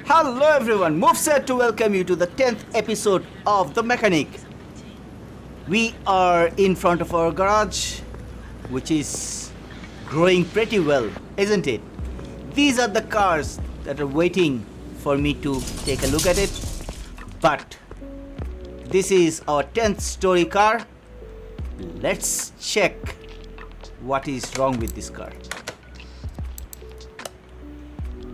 Hello everyone, MUFS here to welcome you to the 10th episode of The Mechanic. We are in front of our garage, which is growing pretty well, isn't it? These are the cars that are waiting for me to take a look at it. But this is our 10th story car. Let's check what is wrong with this car.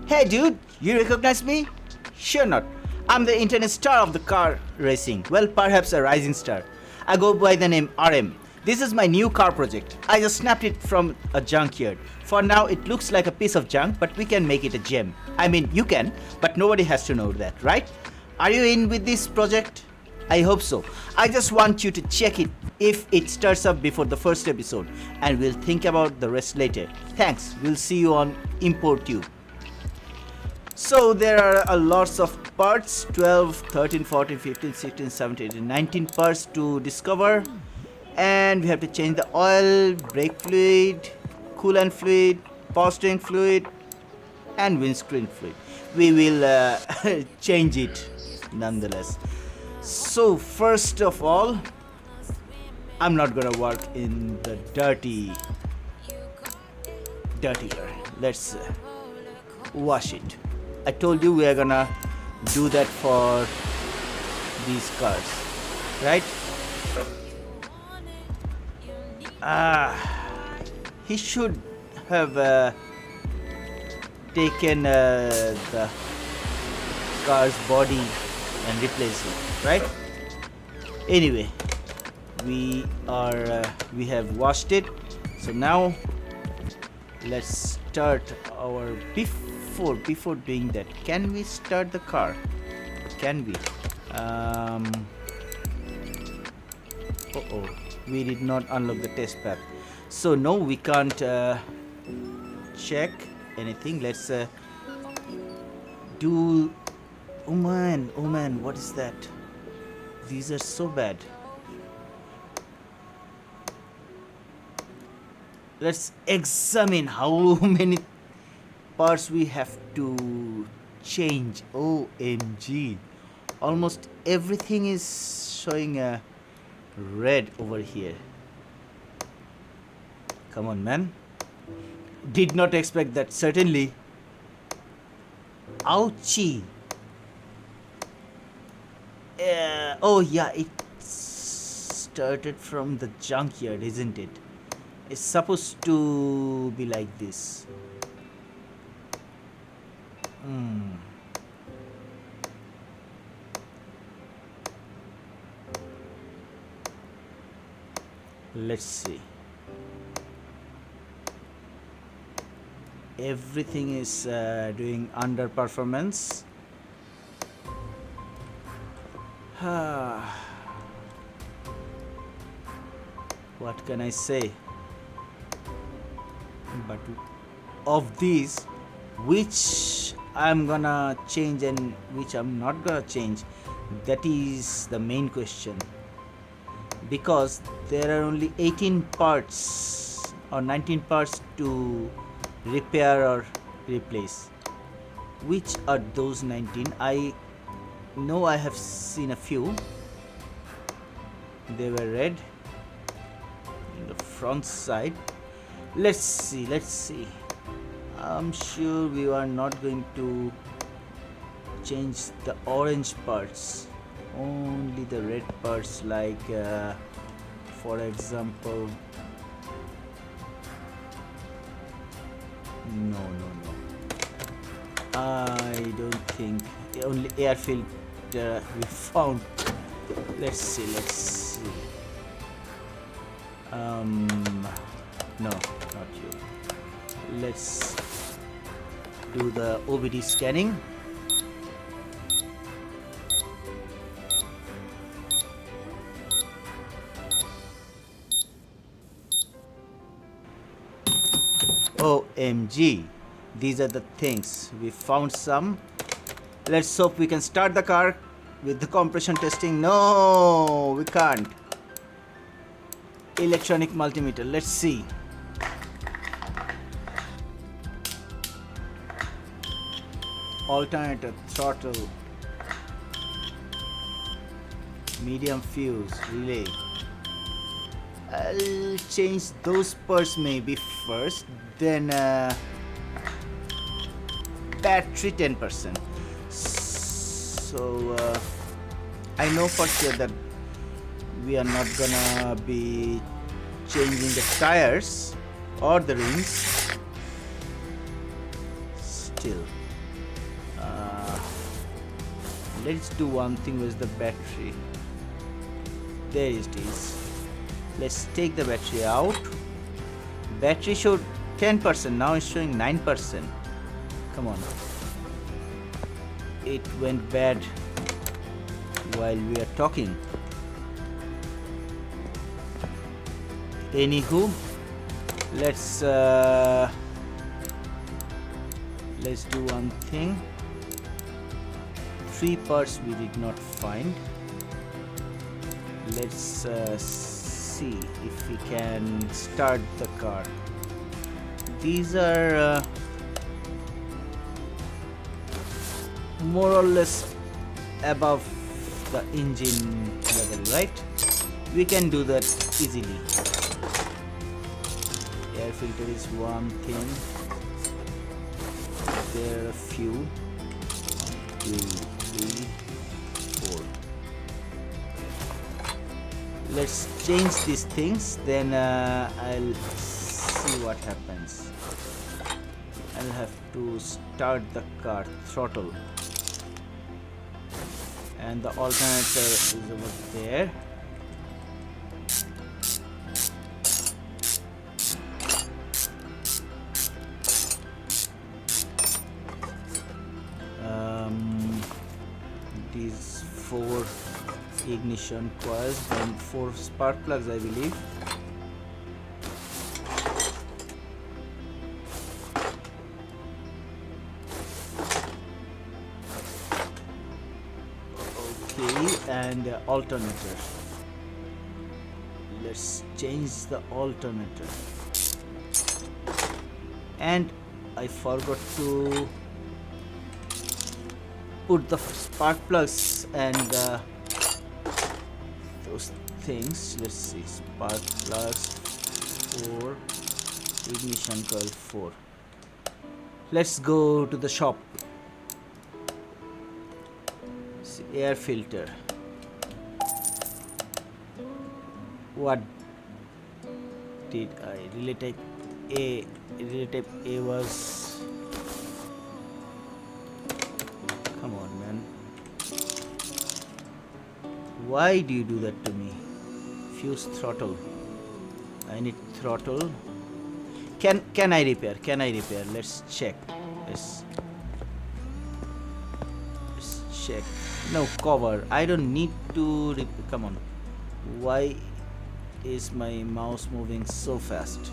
Hey dude, you recognize me? Sure not. I'm the internet star of the car racing. Well, perhaps a rising star. I go by the name RM. This is my new car project. I just snapped it from a junkyard. For now, it looks like a piece of junk, but we can make it a gem. I mean, you can, but nobody has to know that, right? Are you in with this project? I hope so. I just want you to check it if it starts up before the first episode, and we'll think about the rest later. Thanks. We'll see you on Import You. So there are a lots of parts, 12, 13, 14, 15, 16, 17, 18, 19 parts to discover, and we have to change the oil, brake fluid, coolant fluid, power steering fluid, and windscreen fluid. We will change it nonetheless. So first of all, I'm not gonna work in the dirty car. Let's wash it. I told you we are gonna do that for these cars, right? He should have taken the car's body and replaced it, right? Anyway, we have washed it, so now let's start our before doing that. Can we start the car? Can we? We did not unlock the test path, so no, we can't check anything. Let's do. Oh man, what is that? These are so bad. Let's examine how many parts we have to change. OMG, almost everything is showing a red over here. Come on, man. Did not expect that, certainly. Ouchie. Oh yeah, it started from the junkyard, isn't it? It's supposed to be like this. Let's see. Everything is doing underperformance. What can I say? But of these, which I'm gonna change and which I'm not gonna change, that is the main question. Because there are only 18 parts or 19 parts to repair or replace. Which are those 19? I know I have seen a few. They were red in the front side. Let's see. I'm sure we are not going to change the orange parts, only the red parts, like for example, no, I don't think. Only air filter we found. Let's see. No, not you. Let's do the OBD scanning. OMG, these are the things. We found some. Let's hope we can start the car with the compression testing. No, we can't. Electronic multimeter. Let's see. alternator, throttle, medium fuse, relay. I'll change those parts maybe first, then battery 10%. So I know for sure that we are not gonna be changing the tires or the rings. Still, let's do one thing with the battery. There it is. Let's take the battery out. Battery showed 10%, now it's showing 9%. Come on. It went bad while we are talking. Anywho, let's do one thing. 3 parts we did not find. Let's see if we can start the car. These are more or less above the engine level, right? We can do that easily. Air filter is one thing. There are a few. 1, 2, 3, 4. Let's change these things, then I'll see what happens. I'll have to start the car, throttle, and the alternator is over there. These 4 ignition coils and 4 spark plugs, I believe. Okay, and alternator. Let's change the alternator. And I forgot to put the spark plugs and those things. Let's see, spark plugs 4, ignition coil 4. Let's go to the shop. See, air filter. What did I? Relay type A. Relay type A was. Come on, man. Why do you do that to me? Fuse throttle. I need throttle. Can I repair? Can I repair? Let's check. Let's check. No, cover. I don't need to repair. Come on. Why is my mouse moving so fast?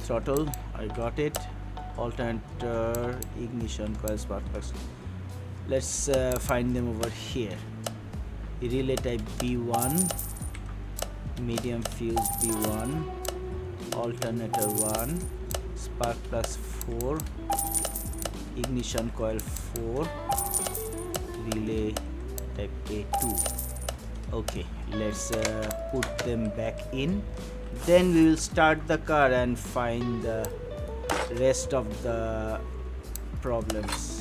Throttle. I got it. Alternator, ignition coil, spark plugs. Let's find them over here. Relay type B1, medium fuse B1, alternator 1, spark plugs 4, ignition coil 4, relay type A2. Okay, let's put them back in. Then we will start the car and find the rest of the problems.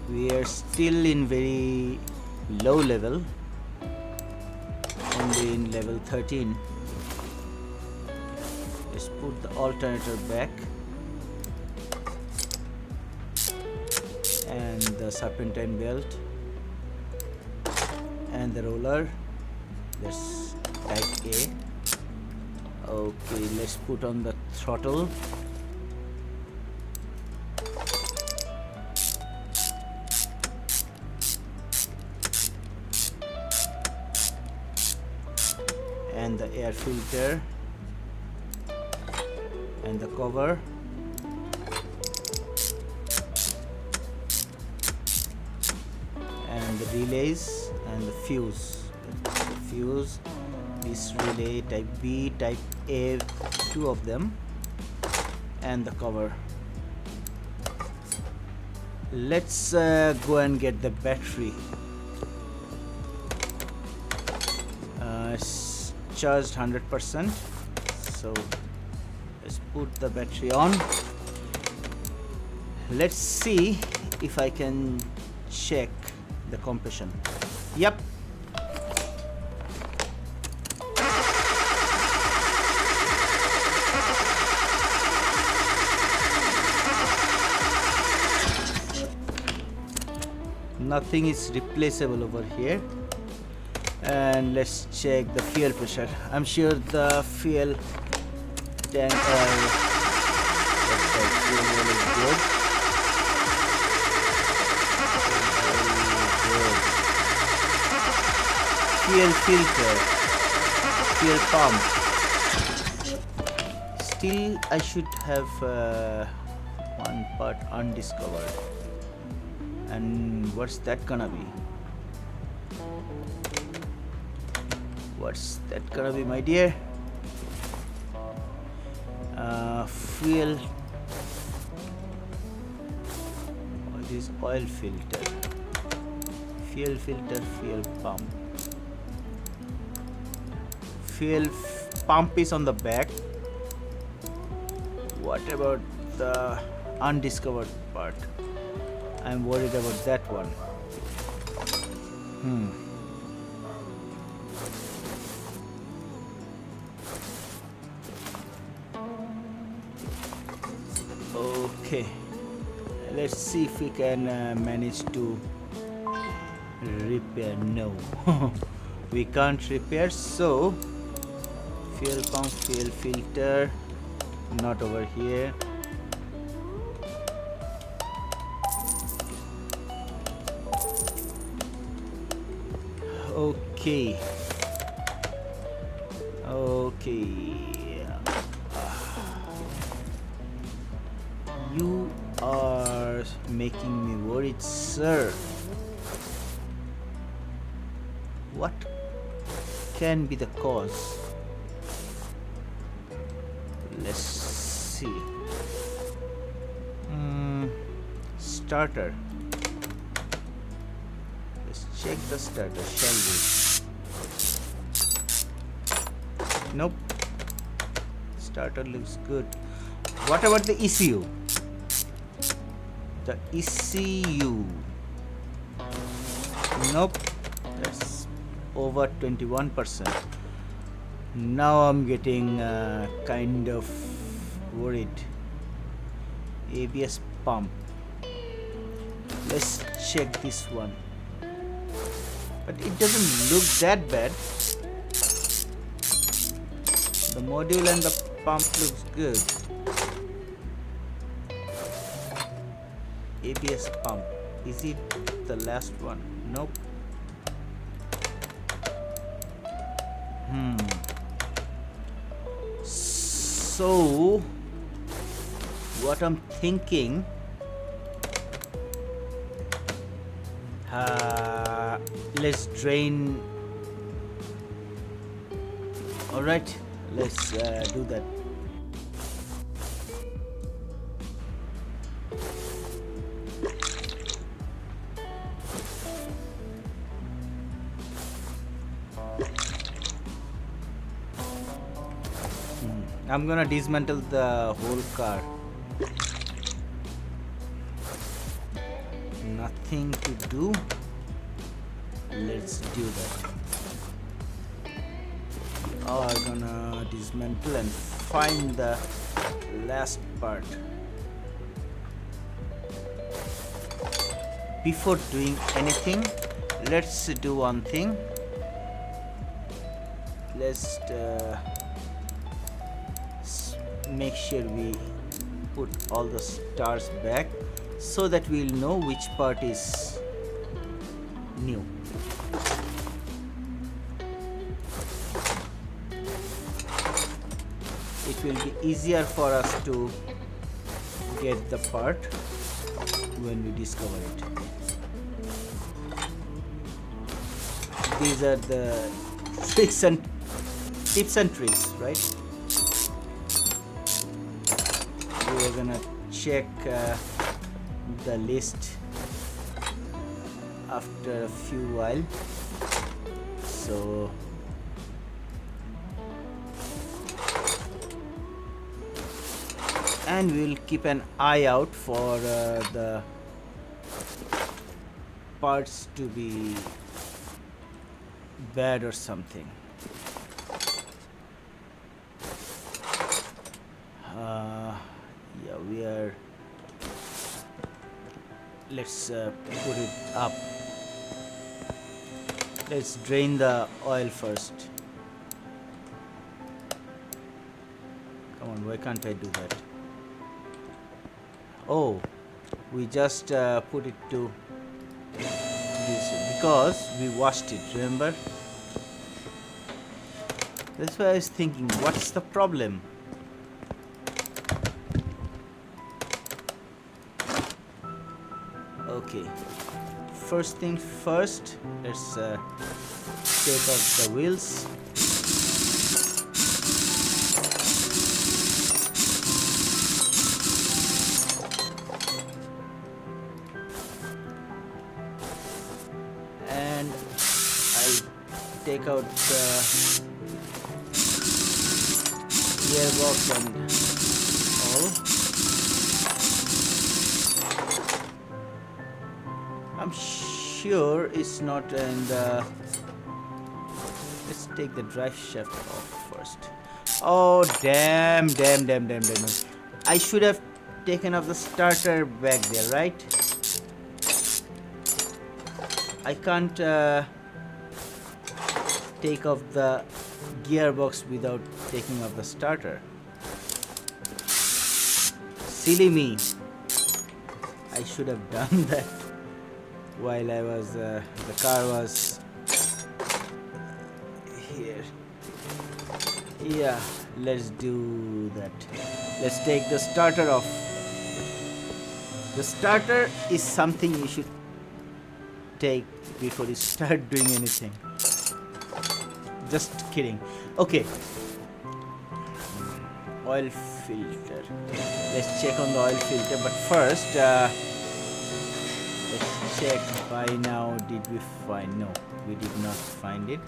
We are still in very low level, only in level 13. Let's put the alternator back and the serpentine belt and the roller. Let's type A. Okay, let's put on the throttle. And the air filter and the cover. And the relays and the fuse. This relay type B, type A, two of them, and the cover. Let's go and get the battery. It's charged 100%, so let's put the battery on. Let's see if I can check the compression. Yep. Nothing is replaceable over here. And let's check the fuel pressure. I'm sure the fuel tank fuel is good. Fuel filter, fuel pump. Still, I should have one part undiscovered. And what's that gonna be? What's that gonna be, my dear? Fuel. What is oil filter? Fuel filter, fuel pump. Fuel pump is on the back. What about the undiscovered part? I'm worried about that one. Okay, let's see if we can manage to repair. No, we can't repair. So fuel pump, fuel filter, not over here. Okay. You are making me worried, sir. What can be the cause? Let's see. Starter. Let's check the starter, shall we? Nope. Starter looks good. What about the ECU? The ECU. Nope. That's over 21%. Now I'm getting kind of worried. ABS pump. Let's check this one. But it doesn't look that bad. The module and the pump looks good. ABS pump. Is it the last one? Nope. So what I'm thinking, let's drain. All right, let's do that. I'm gonna dismantle the whole car. Nothing to do. Let's do that. We are gonna dismantle and find the last part. Before doing anything, let's do one thing. Let's make sure we put all the stars back so that we'll know which part is new. It will be easier for us to get the part when we discover it. these are the tricks and tips and tricks, right? We are gonna check the list after a few while. So and we'll keep an eye out for the parts to be bad or something. Yeah, we are. Let's put it up. Let's drain the oil first. Come on, why can't I do that? Oh, we just put it to this because we washed it, remember? That's why I was thinking, what's the problem? Okay, first thing first, let's take off the wheels. And I'll take out the gearbox and all. I'm sure it's not in the. Let's take the drive shaft off first. Oh damn. I should have taken off the starter back there, right? I can't take off the gearbox without taking off the starter. Silly me. I should have done that while I was the car was here. Yeah, let's do that. Let's take the starter off. The starter is something you should take before you start doing anything. Just kidding. Okay. Oil filter. Let's check on the oil filter, but first let's check. By now did we find? No, we did not find it.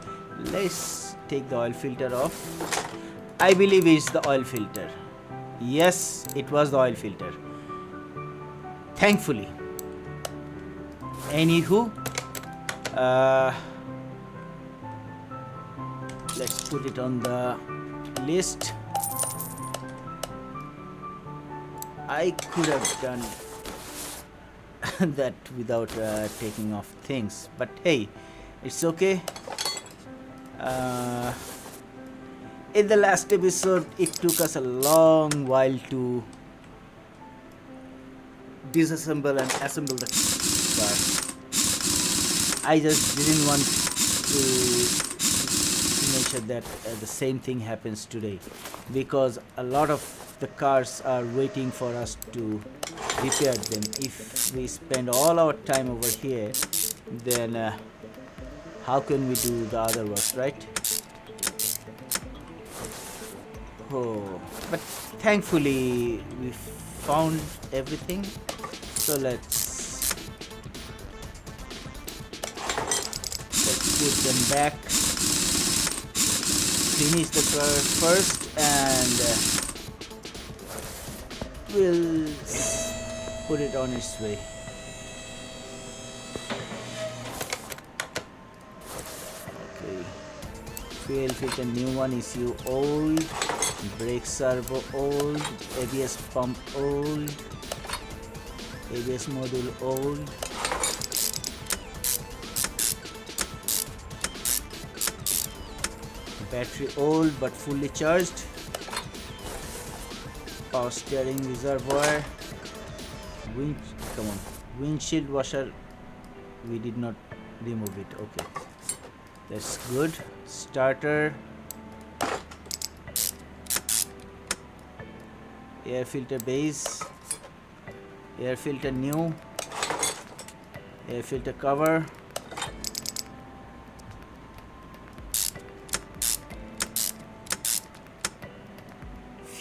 Let's take the oil filter off. I believe it's the oil filter. Yes, it was the oil filter. Thankfully. Anywho, let's put it on the list. I could have done that without taking off things, but hey, it's okay. In the last episode, it took us a long while to disassemble and assemble the car. I just didn't want to make sure that the same thing happens today, because a lot of the cars are waiting for us to repair them. If we spend all our time over here, then how can we do the other work, right? Oh, but thankfully we found everything, so let's put them back, finish the car first, and we'll put it on its way. Okay, fuel filter new one, ECU old, brake servo old, ABS pump old, ABS module old, battery old but fully charged, power steering reservoir, windshield washer, we did not remove it. Okay, that's good. Starter, air filter base, air filter new, air filter cover,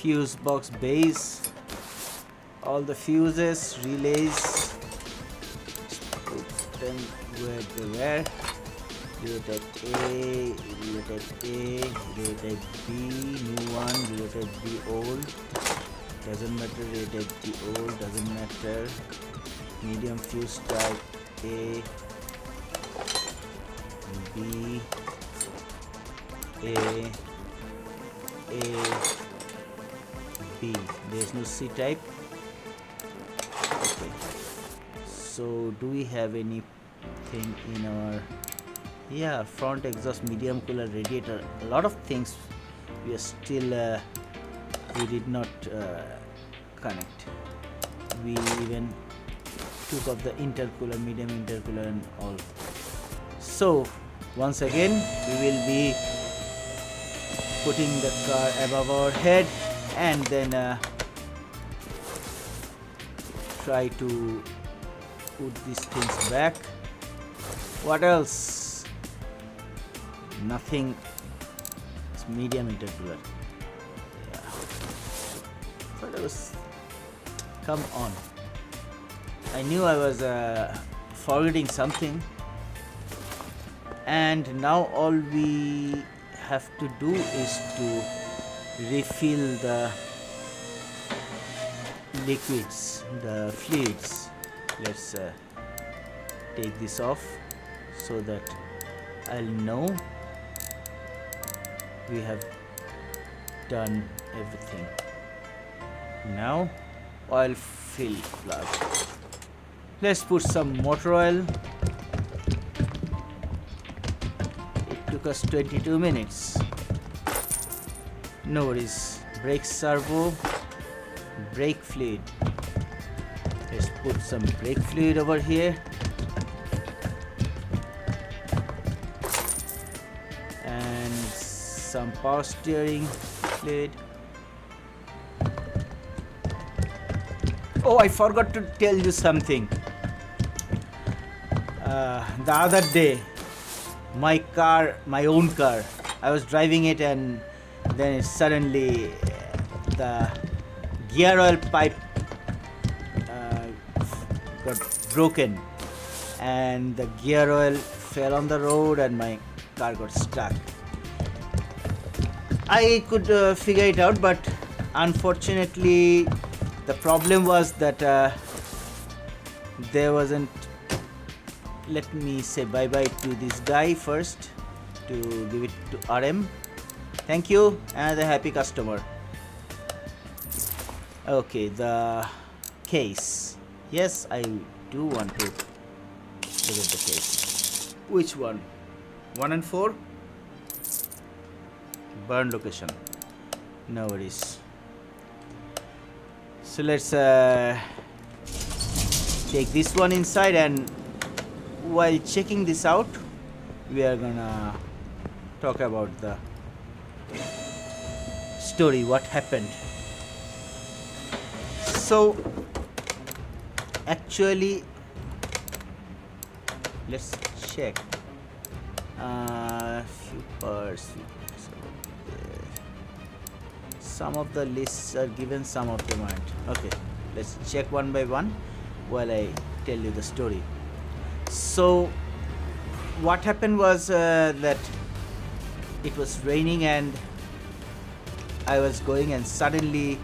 fuse box base, all the fuses, relays, put them where they were. Relay type A, relay type A, relay type B, new one, relay type B old, doesn't matter, relay type B old, doesn't matter, medium fuse type A, B, A, B. There is no C type. Okay. So do we have anything in our front exhaust, medium cooler, radiator? A lot of things we are still we did not connect. We even took off the intercooler, medium intercooler and all. So once again we will be putting the car above our head and then try to put these things back. What else? Nothing. It's medium intercooler. Yeah. But I was, come on. I knew I was forgetting something, and now all we have to do is to refill the liquids, the fluids. Let's take this off so that I'll know we have done everything. Now oil fill plug. Let's put some motor oil. It took us 22 minutes. No worries. Brake servo, brake fluid. Let's put some brake fluid over here. And some power steering fluid. Oh, I forgot to tell you something. The other day, my own car, I was driving it and then suddenly the gear oil pipe got broken and the gear oil fell on the road and my car got stuck. I could figure it out, but unfortunately the problem was that there wasn't. Let me say bye bye to this guy first to give it to RM. Thank you, another happy customer. Okay, the case. Yes, I do want to look at the case. Which one? 1 and 4? Burn location. No worries. So let's take this one inside, and while checking this out, we are gonna talk about the story, what happened. So actually, let's check few parts. Some of the lists are given, some of them aren't. Okay, let's check one by one while I tell you the story. So what happened was that it was raining and I was going, and suddenly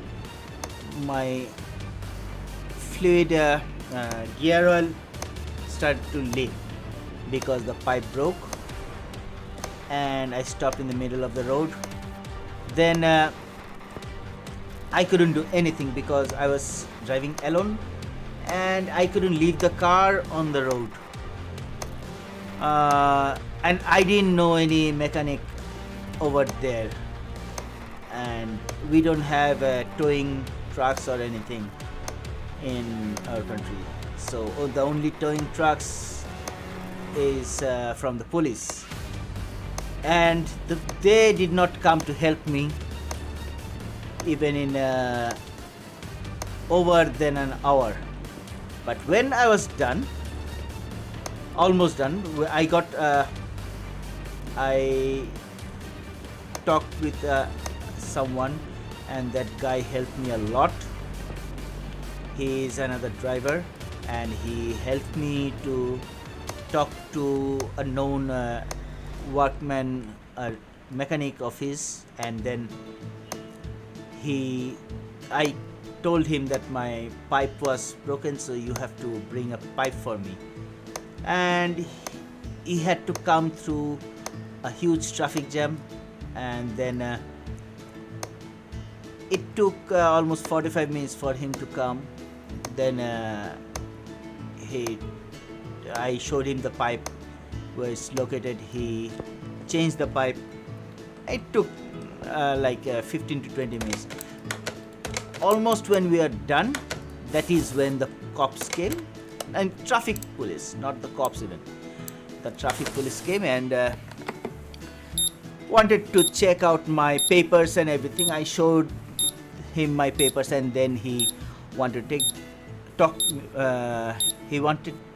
my fluid gear oil started to leak because the pipe broke, and I stopped in the middle of the road. Then I couldn't do anything because I was driving alone and I couldn't leave the car on the road. And I didn't know any mechanic over there, and we don't have towing trucks or anything in our country. So the only towing trucks is from the police, and they did not come to help me even in over than an hour. But when I was done, almost done, I talked with someone, and that guy helped me a lot. He is another driver, and he helped me to talk to a known workman, mechanic of his, and then I told him that my pipe was broken, so you have to bring a pipe for me. And he had to come through a huge traffic jam, and then it took almost 45 minutes for him to come. Then I showed him the pipe where it's located. He changed the pipe. It took like 15 to 20 minutes. Almost when we are done, that is when the cops came, and traffic police, not the cops even. The traffic police came and wanted to check out my papers and everything. I showed him my papers, and then he wanted to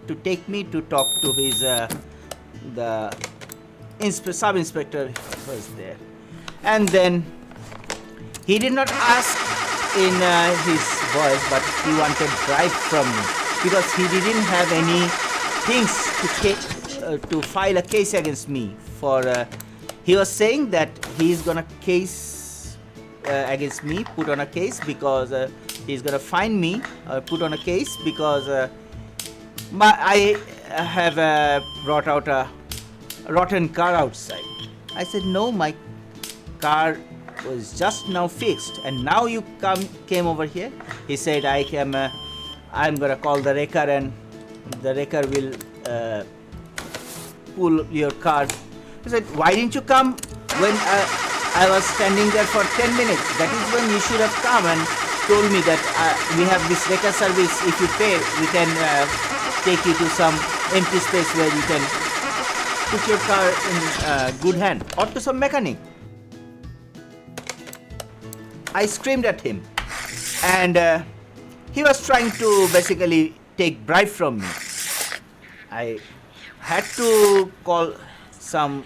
to take me to talk to his sub inspector was there. And then he did not ask in his voice, but he wanted bribe from me because he didn't have any things to file a case against me for. He was saying that he's gonna case against me, put on a case because he's gonna fine me, put on a case because I have brought out a rotten car outside. I said no, my car was just now fixed, and now you came over here. He said I'm gonna call the wrecker, and the wrecker will pull your car. He said, why didn't you come when I was standing there for 10 minutes? That is when you should have come and told me that we have this wrecker service. If you pay, we can take you to some empty space where you can put your car in good hand, or to some mechanic. I screamed at him, and he was trying to basically take bribe from me. I had to call some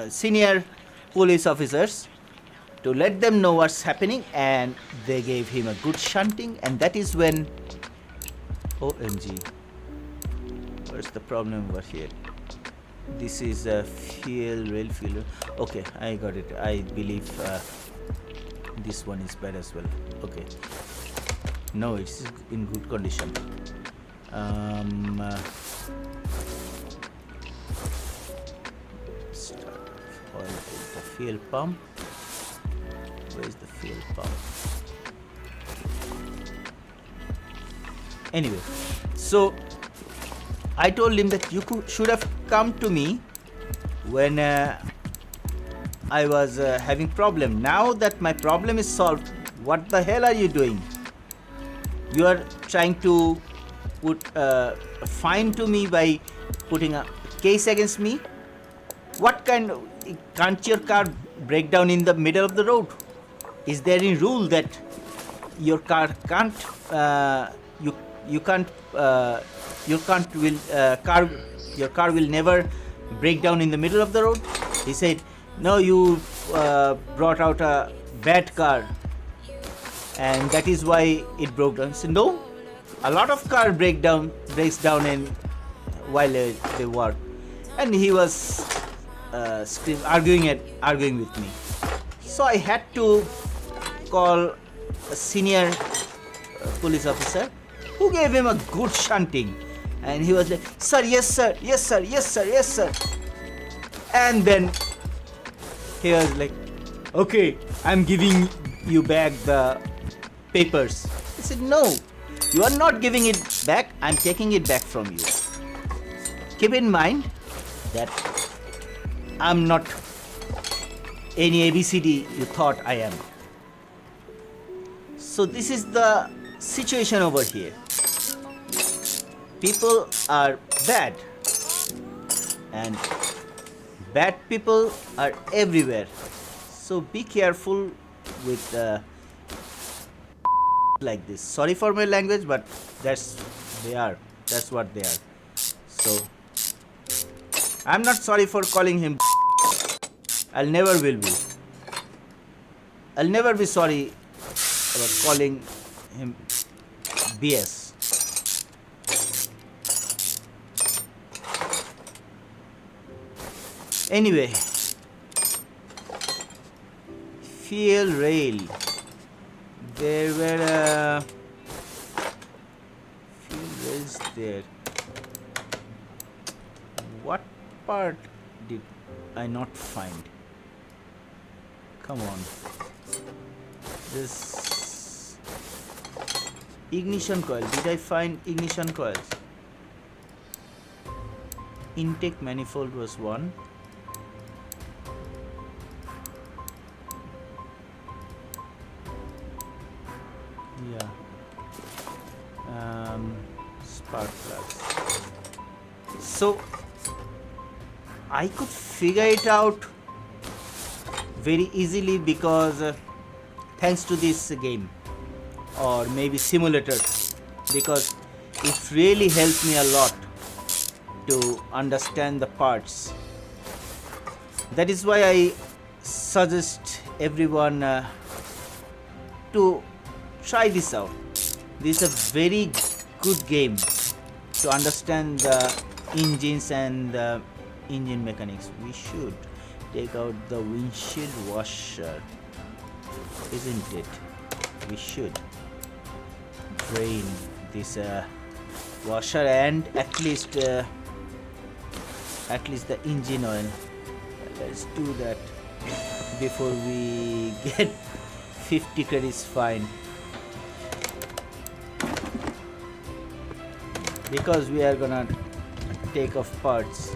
senior police officers to let them know what's happening, and they gave him a good shunting, and that is when OMG, what's the problem over here? This is a real fuel. Okay, I got it. I believe this one is bad as well. Okay, no, it's in good condition. Start oil with the fuel pump. Where is the fuel pump? Anyway, so I told him that you should have come to me when I was having problem. Now that my problem is solved, what the hell are you doing? You are trying to put a fine to me by putting a case against me. What kind of, can't your car break down in the middle of the road? Is there any rule that your car can't your car will never break down in the middle of the road? He said, no, you brought out a bad car, and that is why it broke down. I said, no, a lot of car breaks down in while they work. And he was arguing with me. So I had to call a senior police officer, who gave him a good shunting, and he was like, sir, yes sir, yes sir, yes sir, yes sir. And then he was like, okay, I'm giving you back the papers. I said, no, you are not giving it back, I'm taking it back from you. Keep in mind that I'm not any ABCD you thought I am. So this is the situation over here. People are bad, and bad people are everywhere. So be careful with like this. Sorry for my language, but that's what they are. So I'm not sorry for calling him. I'll never will be. I'll never be sorry about calling him BS. Anyway, fuel rail. There were fuel rails there. What part did I not find? Come on. This ignition coil. Did I find ignition coils? Intake manifold was one. Yeah. Spark plugs. So I could figure it out very easily because thanks to this game or maybe simulator, because it really helped me a lot to understand the parts. That is why I suggest everyone to try this out. This is a very good game to understand the engines and the engine mechanics. We should take out the windshield washer, isn't it? We should drain this washer and at least the engine oil. Let's do that before we get 50 credits fine, because we are gonna take off parts.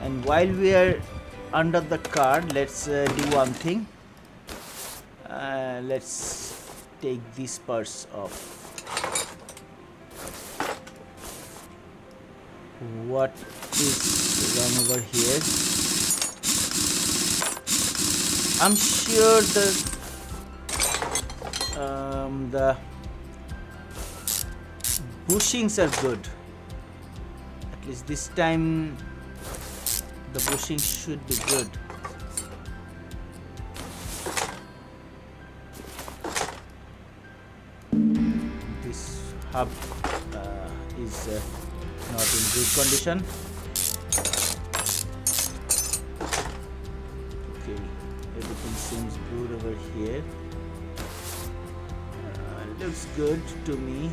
And while we are under the car, let's do one thing. Let's take these parts off. What is wrong over here? I'm sure the bushings are good. At least this time the bushing should be good. This hub is not in good condition. Okay, everything seems good over here. Looks good to me.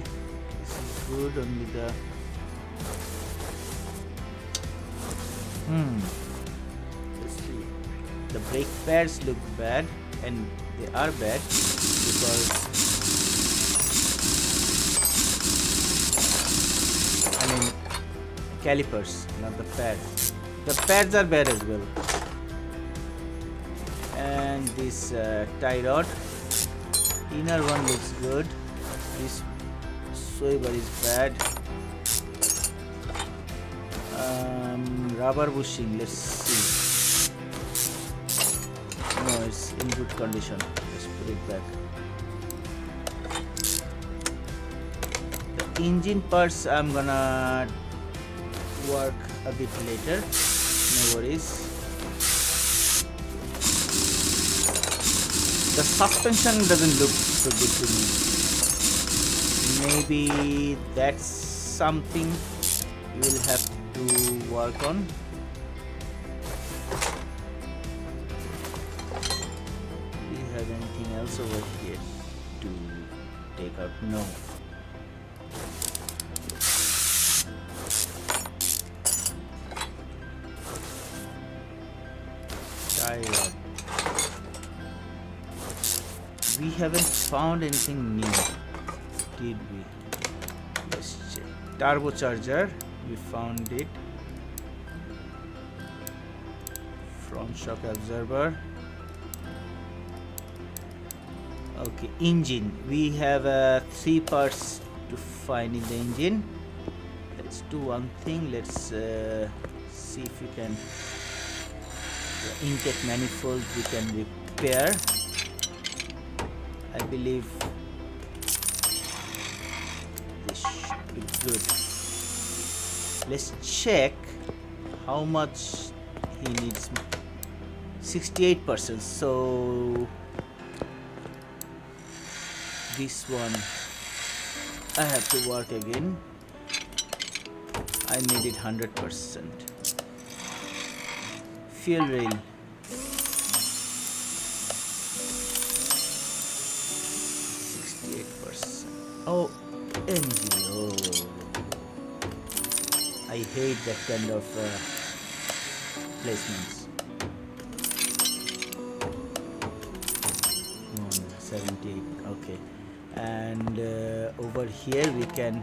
This is good, only the let's see. The brake pads look bad, and they are bad because calipers, not the pads. The pads are bad as well. And this tie rod, inner one looks good. This swivel is bad. Rubber bushing, let's see. No, it's in good condition. Let's put it back. The engine parts I'm gonna work a bit later. No worries. The suspension doesn't look so good to me. Maybe that's something you will have to work on. Do we have anything else over here to take out? No. Tie rod. We haven't found anything new, did we? Let's check. Turbocharger, we found it. Front shock absorber. Okay, engine. We have 3 parts to find in the engine. Let's do one thing. Let's see if we can. The intake manifold we can repair. I believe this should be good. Let's check how much he needs. 68%. So this one I have to work again. I need it 100%. Fuel rail. 68%. Oh, NGO. I hate that kind of placements. 78. Okay. And over here we can.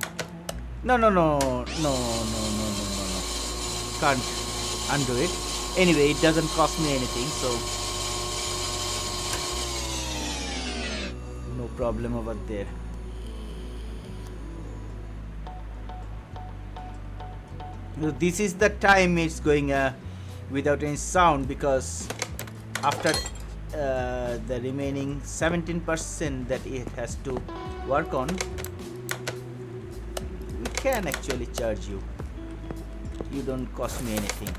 No. Can't undo it. Anyway, it doesn't cost me anything, so no problem over there. This is the time it's going without any sound, because after the remaining 17% that it has to work on, we can actually charge you. You don't cost me anything.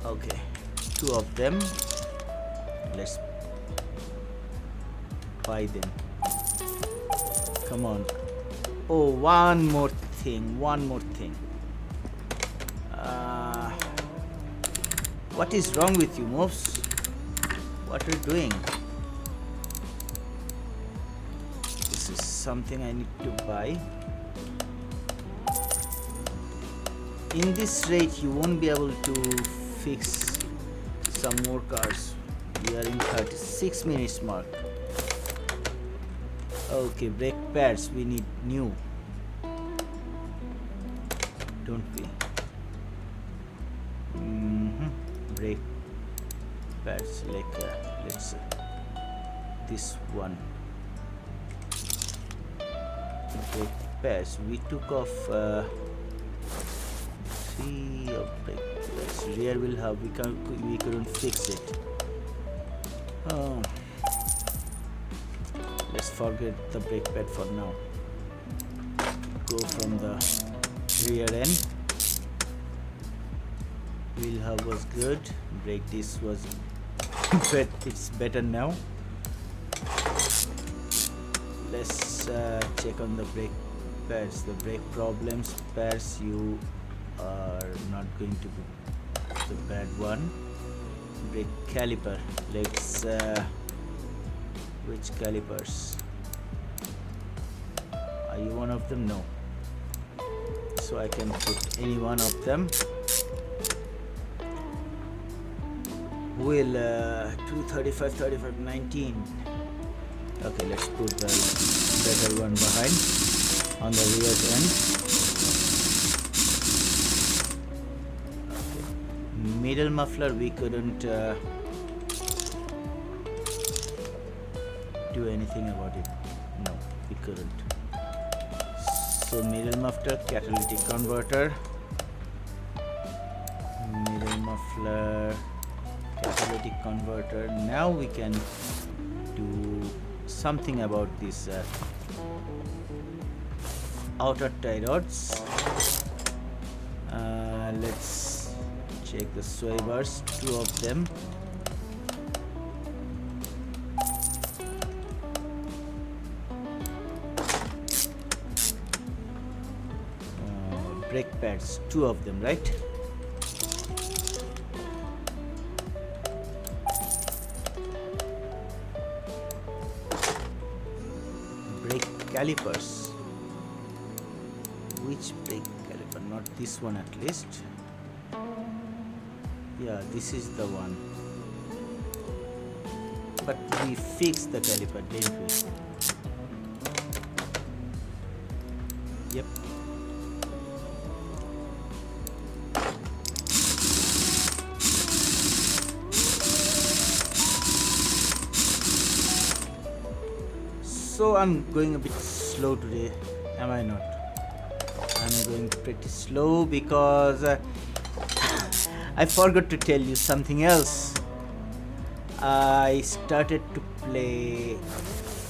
Okay, 2 of them. Let's buy them. Come on. Oh, one more thing. What is wrong with you, MUFS? What are you doing? This is something I need to buy. In this rate, you won't be able to fix some more cars. We are in 36 minutes mark. Okay, brake pads, we need new, don't we? Brake pads, like let's this one. Brake pads, we took off 3 of brake pads. Rear wheel hub, we couldn't fix it. Oh. Let's forget the brake pad for now. Go from the rear end. Wheel hub was good. Brake disc was but it's better now. Let's check on the brake pads. The brake problems pads, you are not going to be the bad one. Brake caliper. Let's which calipers? Are you one of them? No. So I can put any one of them. Wheel 235, 35, 19. Okay, let's put the better one behind on the rear end. Okay. Middle muffler, we couldn't do anything about it. No, we couldn't. So middle muffler, catalytic converter, middle muffler, catalytic converter. Now we can do something about this outer tie rods. Let's check the sway bars, 2 of them. Brake pads, 2 of them, right? Brake calipers. Which brake caliper? Not this one, at least. Yeah, this is the one. But we fixed the caliper, didn't we? Yep. So I'm going a bit slow today, am I not? I'm going pretty slow because I forgot to tell you something else. I started to play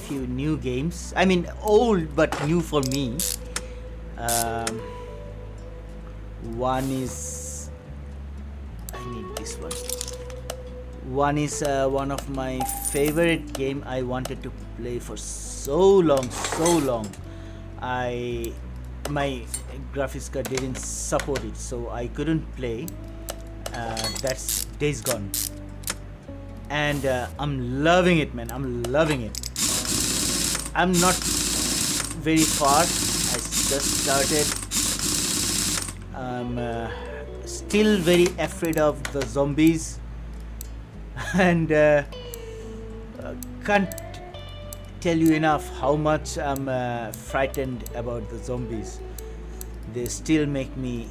few new games. I mean, old but new for me. One is, I need this one. One is one of my favorite game I wanted to play for so long. My graphics card didn't support it, so I couldn't play. That's Days Gone, and I'm loving it, man. I'm loving it. I'm not very far. I just started. I'm still very afraid of the zombies, and can't tell you enough how much I'm frightened about the zombies. They still make me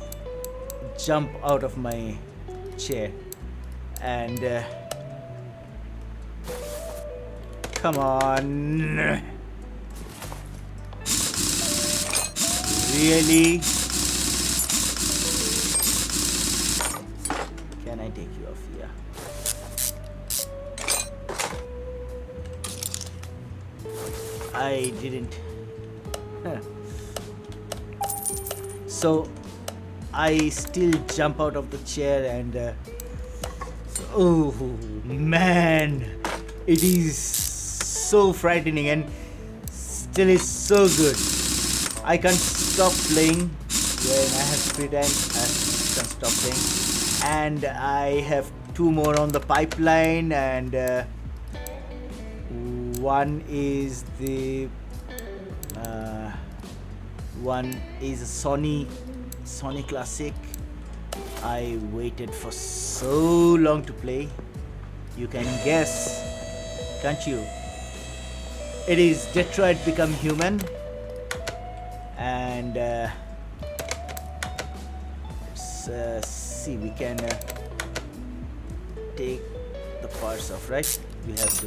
jump out of my chair, and come on, really? Can I take you off here? I didn't. So I still jump out of the chair, and oh man, it is so frightening and still is so good. I can't stop playing. When I have free time, I can't stop playing. And I have 2 more on the pipeline, and one is the one is a Sony Classic. I waited for so long to play. You can guess, can't you? It is Detroit Become Human, and let's see. We can take the parts off, right? We have to.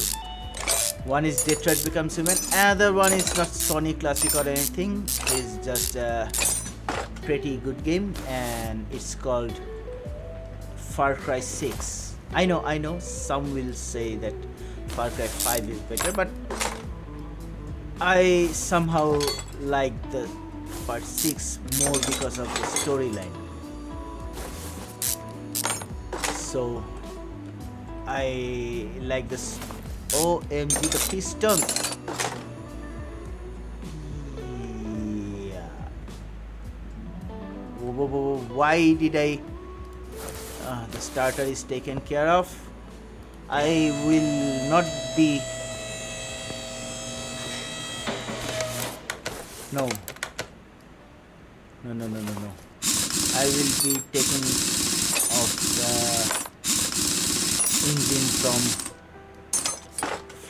One is Detroit Becomes Human. Another one is not Sony Classic or anything. It's just a pretty good game, and it's called Far Cry 6. I know. Some will say that Far Cry 5 is better, but I somehow like the Part 6 more because of the storyline. So I like this. OMG, the piston. Yeah. Why did I? The starter is taken care of. I will not be. No. I will be taking off the engine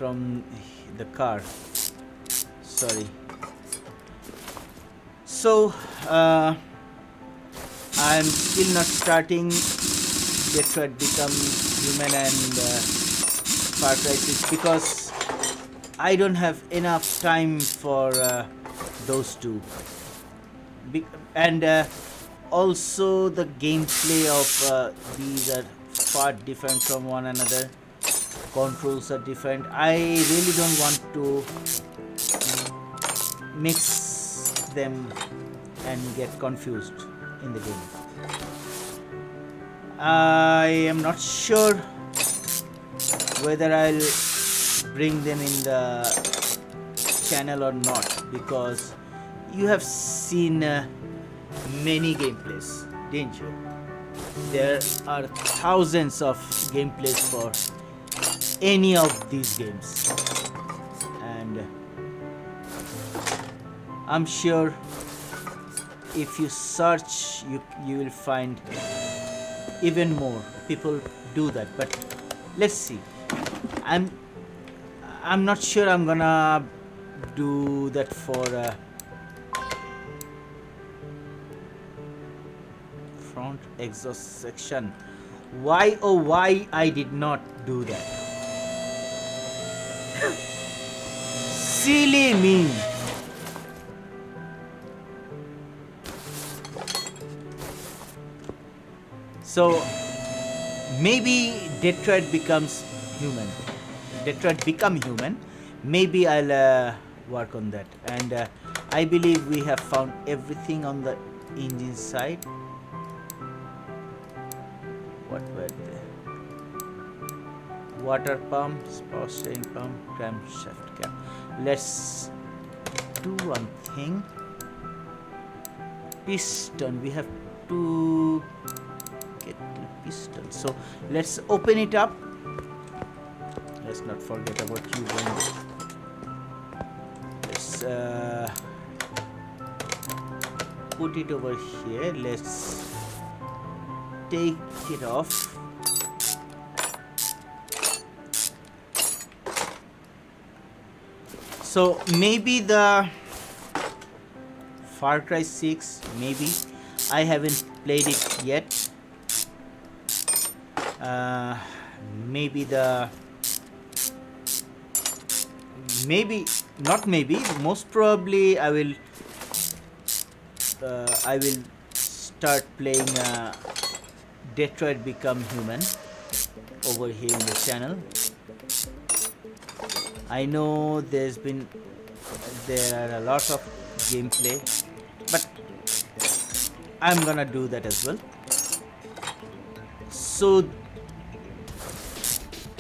from the car. Sorry. So I'm still not starting Detroit Become Human and Far Cry 6 because I don't have enough time for those two. And also the gameplay of these are far different from one another. Controls are different. I really don't want to mix them and get confused in the game. I am not sure whether I'll bring them in the channel or not, because you have seen many gameplays, didn't you? There are thousands of gameplays for any of these games, and I'm sure if you search you will find even more people do that. But let's see. I'm not sure I'm gonna do that for front exhaust section. Why I did not do that? Silly me. So maybe Detroit Become Human. Maybe I'll work on that. And I believe we have found everything on the engine side. What were they? water pump, power steering pump, crankshaft cap. Let's do one thing. Piston, we have to get the piston, so let's open it up. Let's not forget about you guys. Let's put it over here. Let's take it off. So maybe the Far Cry 6, maybe I haven't played it yet. Maybe not maybe, most probably I will start playing Detroit Become Human over here in the channel. I know there are a lot of gameplay, but I'm gonna do that as well. So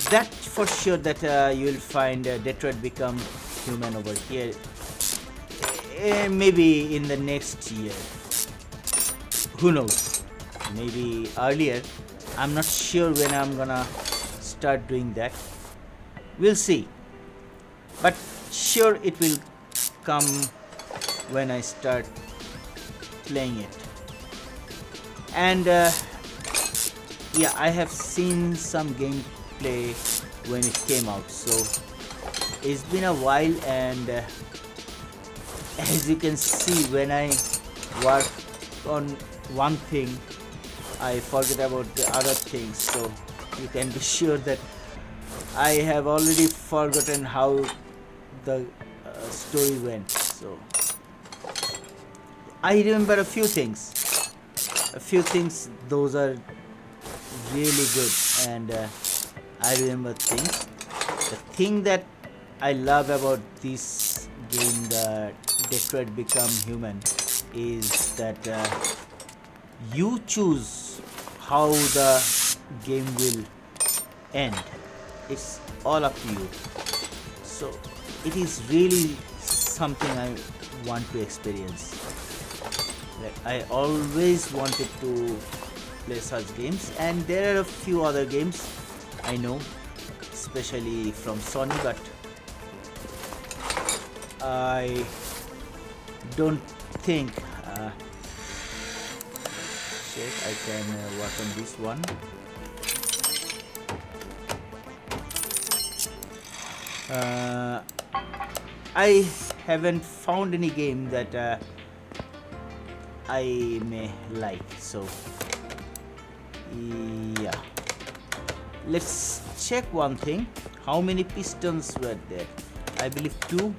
that for sure that you will find Detroit Become Human over here, maybe in the next year. Who knows? Maybe earlier. I'm not sure when I'm gonna start doing that. We'll see. But sure, it will come when I start playing it. And yeah, I have seen some gameplay when it came out, so it's been a while. And as you can see, when I work on one thing, I forget about the other things, so you can be sure that I have already forgotten how the story went. So I remember a few things. Those are really good, and I remember things. The thing that I love about this game, the Detroit Become Human, is that you choose how the game will end. It's all up to you. So it is really something I want to experience. Like, I always wanted to play such games, and there are a few other games I know, especially from Sony, but I don't think I can work on this one. I haven't found any game that I may like, so yeah. Let's check one thing. How many pistons were there? I believe 2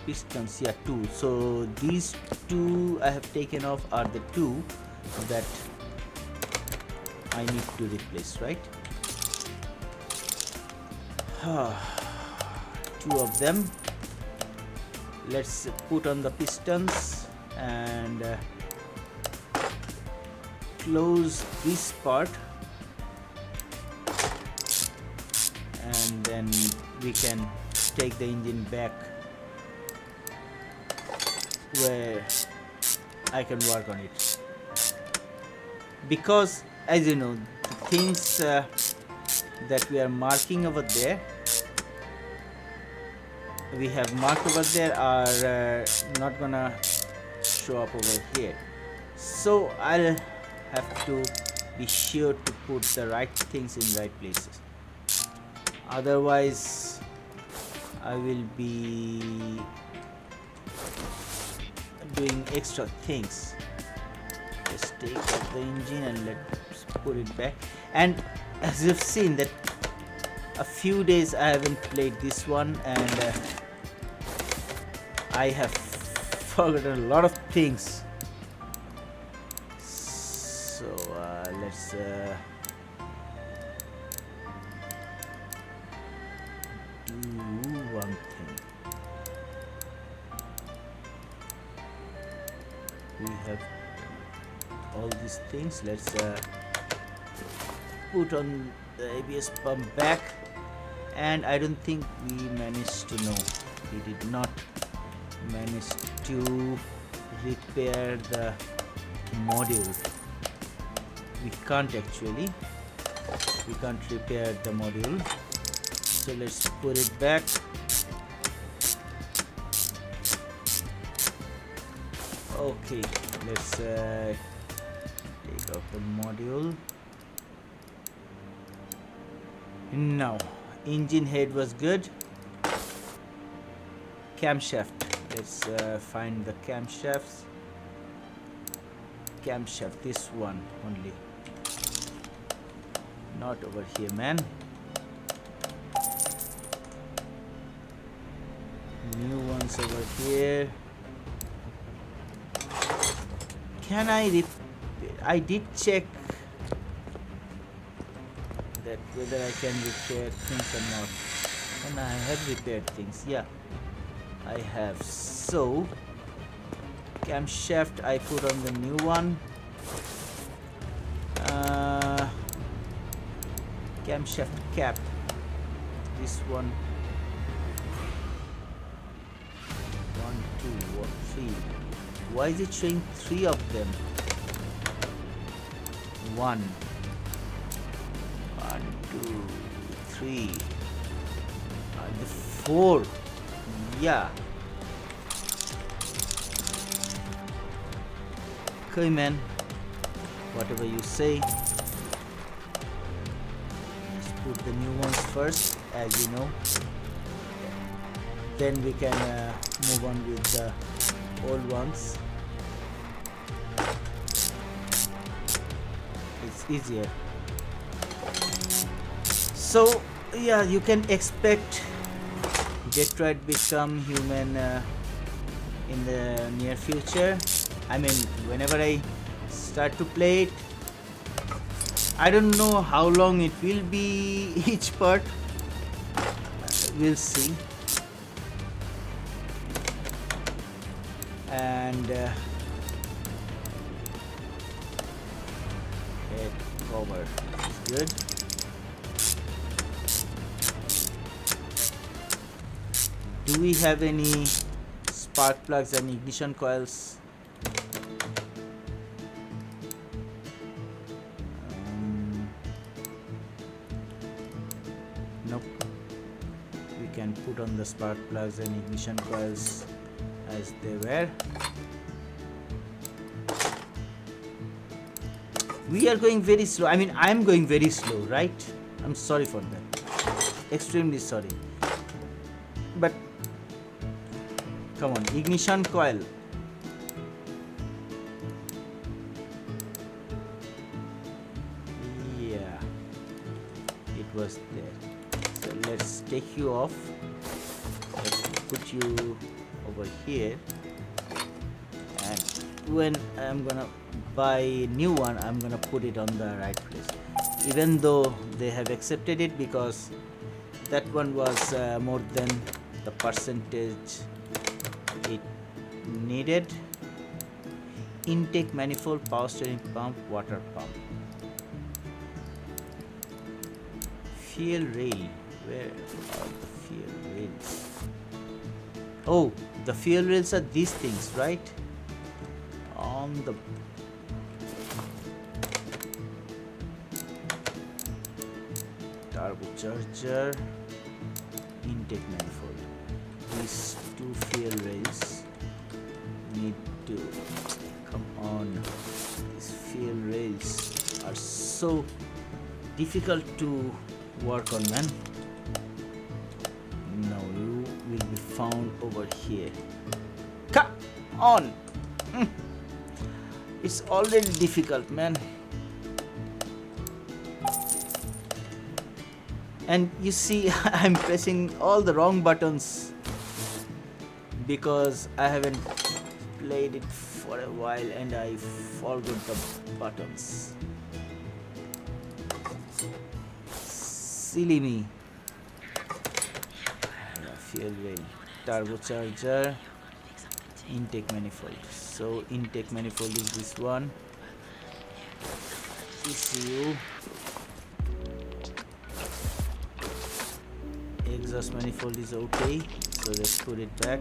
pistons. Yeah, 2. So these 2 I have taken off are the 2 that I need to replace, right? 2 of them. Let's put on the pistons and close this part, and then we can take the engine back where I can work on it. Because as you know, the things that we are marking over there, we have marked over there, are not gonna show up over here. So I'll have to be sure to put the right things in right places. Otherwise, I will be doing extra things. Let's take out the engine and let's put it back. And as you've seen that a few days I haven't played this one, and I have forgotten a lot of things. So let's do one thing. We have all these things. Let's put on the ABS pump back, and I don't think we managed to know. We did not manage to repair the module. We can't actually. We can't repair the module. So let's put it back. Okay, let's take out the module. Now, engine head was good. Camshaft. Let's find the camshafts. Camshaft, this one only. Not over here, man. New ones over here. Can I did check that whether I can repair things or not. And I have repaired things. Yeah, I have. So camshaft I put on the new one. Camshaft cap. This one. 1, 2, 3. Why is it showing 3 of them? 1, 2, 3. The 4. Yeah. Okay, man. Whatever you say. Let's put the new ones first, as you know. Then we can move on with the old ones. It's easier. So yeah, you can expect Detroit become human in the near future. I mean, whenever I start to play it, I don't know how long it will be each part. We'll see. And head cover is good. Do we have any spark plugs and ignition coils? Nope. We can put on the spark plugs and ignition coils as they were. We are going very slow. I mean, I'm going very slow, right? I'm sorry for that. Extremely sorry. But come on, ignition coil. Yeah, it was there. So let's take you off. Let's put you over here, and when I'm gonna buy a new one, I'm gonna put it on the right place, even though they have accepted it because that one was more than the percentage it needed. Intake manifold, power steering pump, water pump, fuel rail. Where are the fuel rails? Oh, the fuel rails are these things, right? On the turbocharger, intake manifold. These 2 fuel rails need to come on. These fuel rails are so difficult to work on, man. No, you will be found over here. Come on. It's already difficult, man. And you see, I'm pressing all the wrong buttons because I haven't played it for a while and I forgot the buttons. Silly me. Fuel rail, turbocharger, intake manifold. So intake manifold is this one. ECU, Exhaust manifold is okay, so let's put it back.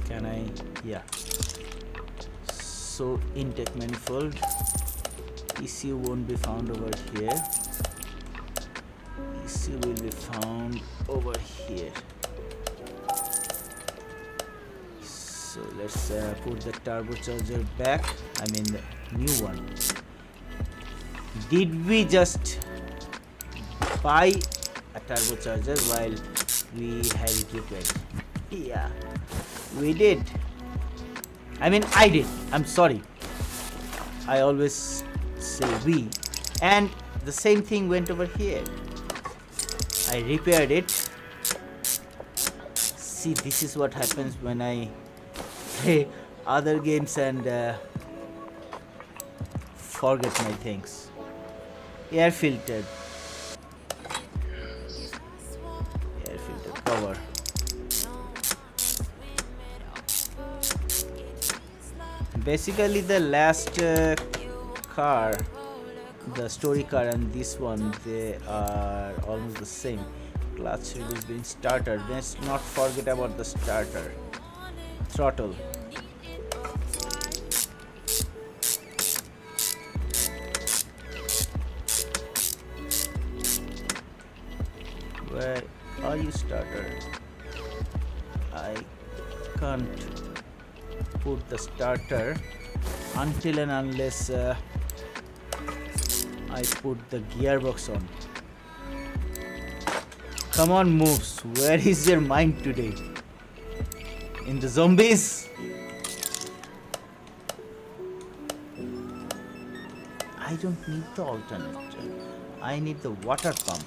Can I? Yeah. So intake manifold, ECU won't be found over here. ECU will be found over here. So let's put the turbocharger back. I mean the new one. Did we just buy a turbocharger while we had it repaired? Yeah, we did. I mean, I did. I'm sorry. I always say we. And the same thing went over here. I repaired it. See, this is what happens when I play other games and forget my things. Air filter. Air filter cover. Basically the last car, the story car, and this one, they are almost the same. Clutch release being starter. Let's not forget about the starter. Throttle. Where are you, starter? I can't put the starter until and unless I put the gearbox on. Come on, MUFS, where is your mind today? In the zombies? I don't need the alternator. I need the water pump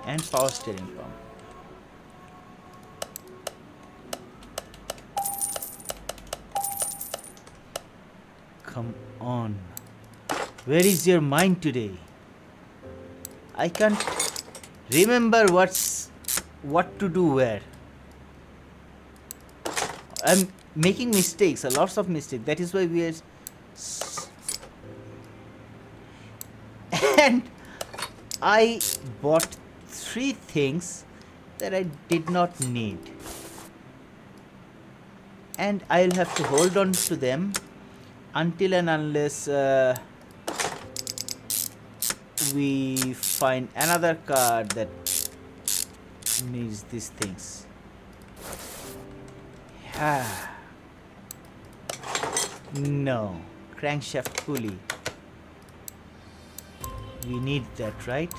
and power steering pump. Come on. Where is your mind today? I can't remember what to do where. I'm making mistakes, lots of mistakes. That is why we are and I bought 3 things that I did not need. And I'll have to hold on to them until and unless we find another car that needs these things. No, crankshaft pulley. We need that, right?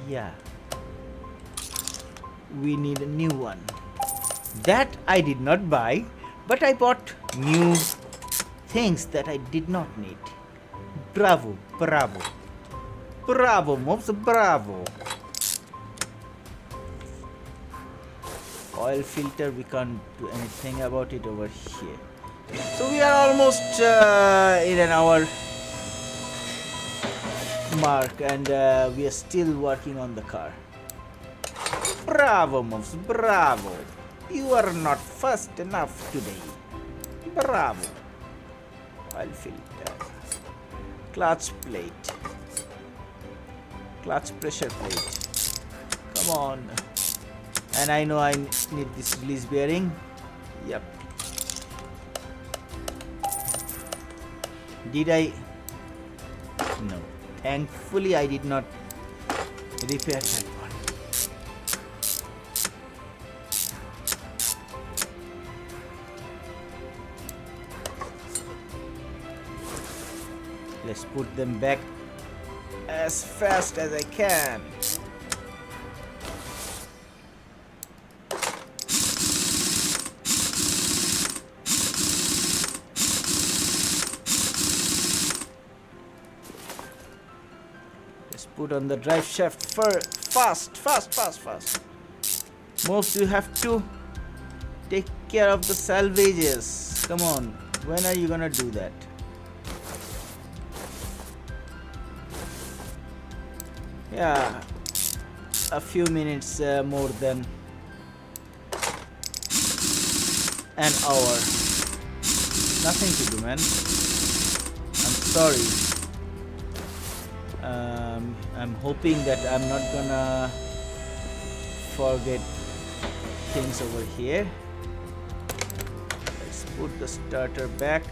Yeah. We need a new one. That I did not buy, but I bought new things that I did not need. Bravo, bravo. Bravo, MUFS, bravo. Oil filter, we can't do anything about it over here. So we are almost in an hour mark, and we are still working on the car. Bravo, MUFS, bravo. You are not fast enough today. Bravo. Oil filter. Clutch plate. Clutch pressure plate. Come on. And I know I need this release bearing. Yep. Did I? No. Thankfully I did not repair that one. Let's put them back as fast as I can. Let's put on the drive shaft fast. MUFS, you have to take care of the salvages. Come on, when are you gonna do that? Yeah, a few minutes more than an hour. Nothing to do, man. I'm sorry. I'm hoping that I'm not gonna forget things over here. Let's put the starter back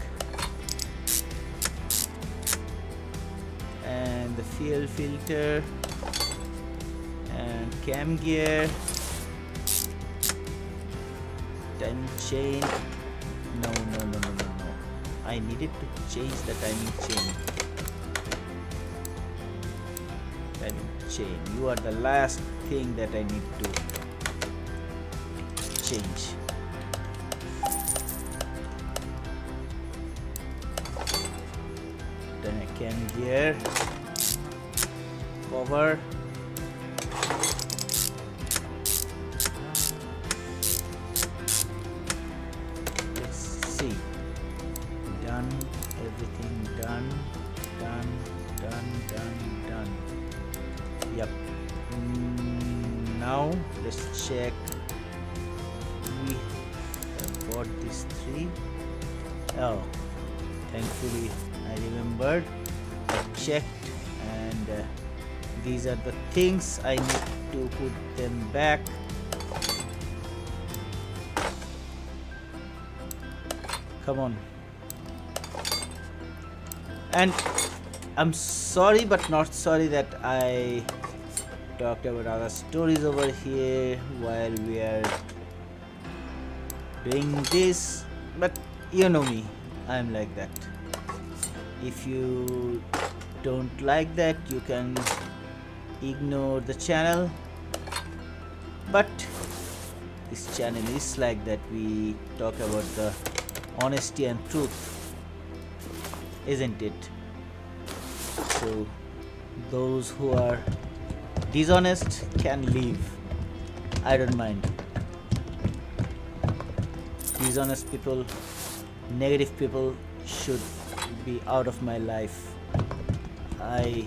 and the fuel filter and cam gear, timing chain. No. I needed to change the timing chain. You are the last thing that I need to change. Then I can gear cover. Let's see. Done. Everything done. Yep. Now let's check. We bought these 3. Oh, thankfully I remembered. I checked, and these are the things I need to put them back. Come on. And I'm sorry but not sorry that I talked about other stories over here while we are doing this, but you know me, I'm like that. If you don't like that, you can ignore the channel, but this channel is like that. We talk about the honesty and truth, isn't it? So those who are dishonest can leave. I don't mind. Dishonest people, negative people should be out of my life. I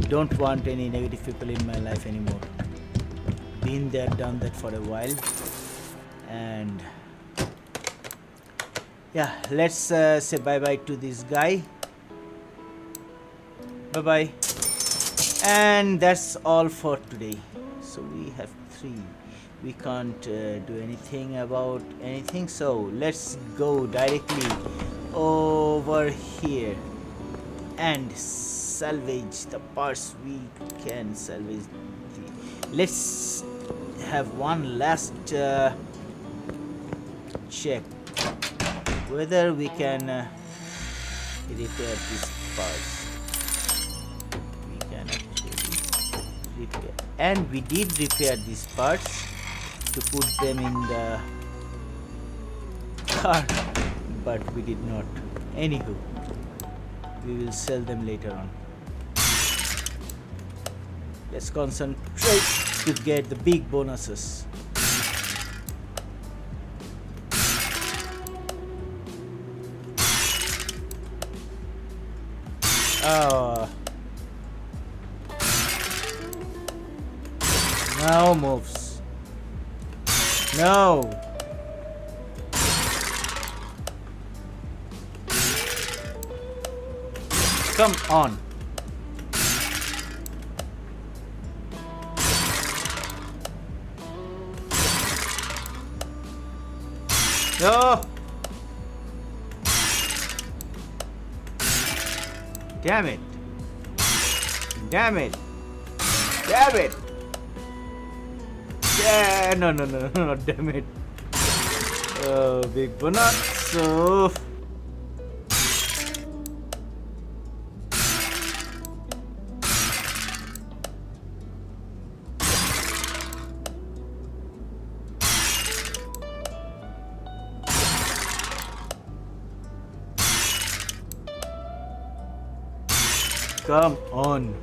don't want any negative people in my life anymore. Been there, done that for a while. And yeah, let's say bye bye to this guy. Bye bye. And that's all for today. So we have 3. We can't do anything about anything, so let's go directly over here and salvage the parts we can salvage. Let's have one last check whether we can repair these parts. We can actually repair, and we did repair these parts to put them in the car, but we did not. Anywho, we will sell them later on. Let's concentrate to get the big bonuses. Now MUFS. No. Come on. No. Damn it. Damn it. Damn it. Yeah, no, damn it. Oh, big bonus. So come on.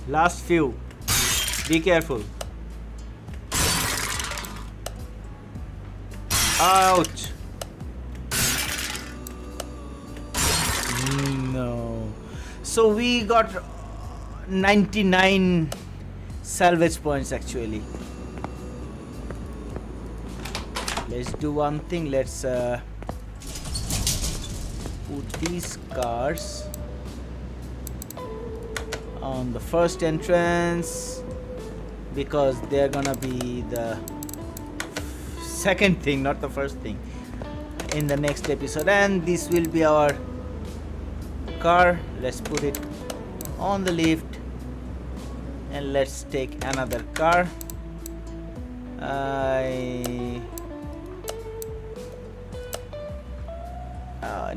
Last few. Be careful. Ouch. No. So we got 99 salvage points actually. Let's do one thing. Let's put these cars on the first entrance because they're gonna be the second thing, not the first thing, in the next episode. And this will be our car. Let's put it on the lift and let's take another car.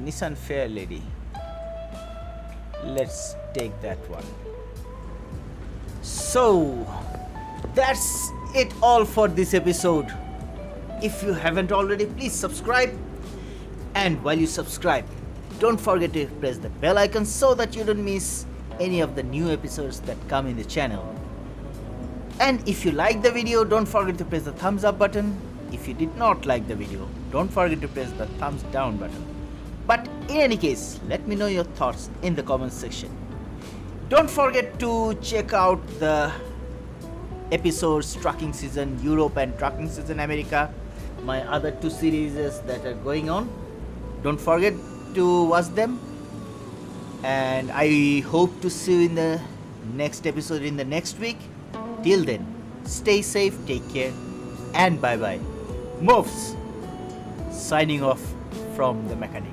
Nissan Fair Lady. Let's take that one. So that's it all for this episode. If you haven't already, please subscribe, and while you subscribe, don't forget to press the bell icon so that you don't miss any of the new episodes that come in the channel. And if you like the video, don't forget to press the thumbs up button. If you did not like the video, don't forget to press the thumbs down button. But in any case, let me know your thoughts in the comments section. Don't forget to check out the episodes Trucking Season Europe and Trucking Season America, my other two series that are going on. Don't forget to watch them, and I hope to see you in the next episode in the next week. Till then, stay safe, take care, and bye bye. MUFS signing off from the mechanic.